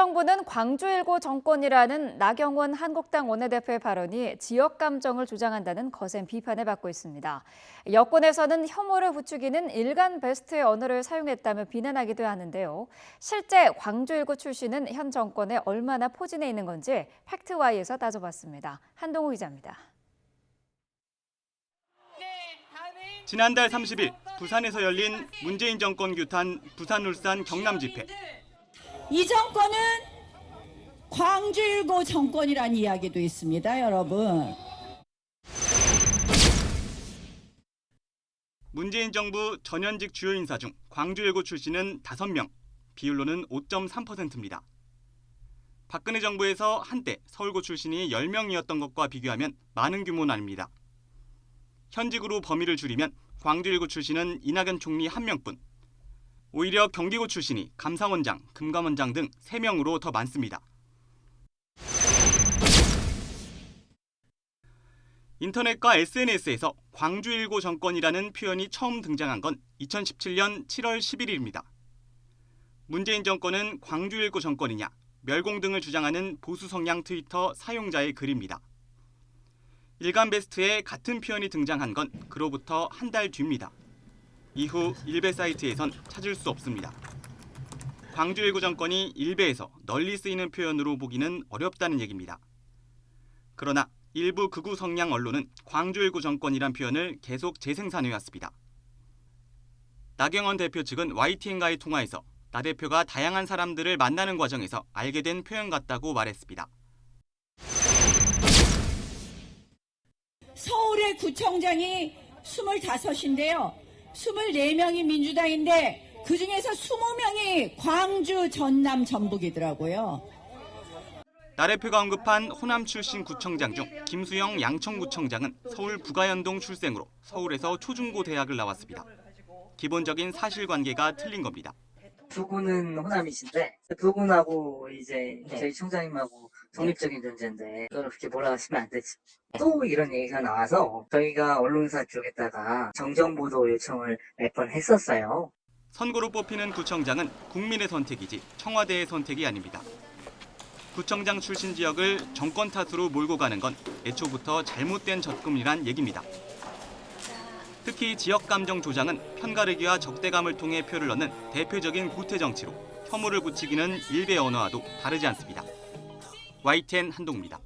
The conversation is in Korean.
정부는 광주1고 정권이라는 나경원 한국당 원내대표의 발언이 지역 감정을 조장한다는 거센 비판을 받고 있습니다. 여권에서는 혐오를 부추기는 일간 베스트의 언어를 사용했다며 비난하기도 하는데요. 실제 광주1고 출신은 현 정권에 얼마나 포진해 있는 건지 팩트와이에서 따져봤습니다. 한동호 기자입니다. 지난달 30일 부산에서 열린 문재인 정권 규탄 부산-울산 경남 집회. 이 정권은 광주1고 정권이라는 이야기도 있습니다, 여러분. 문재인 정부 전현직 주요 인사 중 광주1고 출신은 5명, 비율로는 5.3%입니다. 박근혜 정부에서 한때 서울고 출신이 10명이었던 것과 비교하면 많은 규모는 아닙니다. 현직으로 범위를 줄이면 광주1고 출신은 이낙연 총리 1명뿐, 오히려 경기고 출신이 감사원장, 금감원장 등 3명으로 더 많습니다. 인터넷과 SNS에서 광주1고 정권이라는 표현이 처음 등장한 건 2017년 7월 11일입니다. 문재인 정권은 광주1고 정권이냐, 멸공 등을 주장하는 보수 성향 트위터 사용자의 글입니다. 일간 베스트에 같은 표현이 등장한 건 그로부터 한 달 뒤입니다. 이후 일베 사이트에선 찾을 수 없습니다. 광주1고 정권이 일베에서 널리 쓰이는 표현으로 보기는 어렵다는 얘기입니다. 그러나 일부 극우 성향 언론은 광주1고 정권이란 표현을 계속 재생산해왔습니다. 나경원 대표 측은 YTN과의 통화에서 나 대표가 다양한 사람들을 만나는 과정에서 알게 된 표현 같다고 말했습니다. 서울의 구청장이 25인데요. 24명이 민주당인데 그중에서 20명이 광주, 전남, 전북이더라고요. 나 대표가 언급한 호남 출신 구청장 중 김수영 양천구청장은 서울 부가연동 출생으로 서울에서 초중고 대학을 나왔습니다. 기본적인 사실관계가 틀린 겁니다. 두 분은 호남이신데 두 분하고 이제 저희 총장님하고 독립적인 존재인데 그걸 그렇게 몰아가시면 안 되지. 또 이런 얘기가 나와서 저희가 언론사 쪽에다가 정정보도 요청을 몇 번 했었어요. 선거로 뽑히는 구청장은 국민의 선택이지 청와대의 선택이 아닙니다. 구청장 출신 지역을 정권 탓으로 몰고 가는 건 애초부터 잘못된 접근이란 얘기입니다. 특히 지역 감정 조장은 편가르기와 적대감을 통해 표를 얻는 대표적인 구태 정치로 혐오를 부추기는 일베 언어와도 다르지 않습니다. YTN 한동우입니다.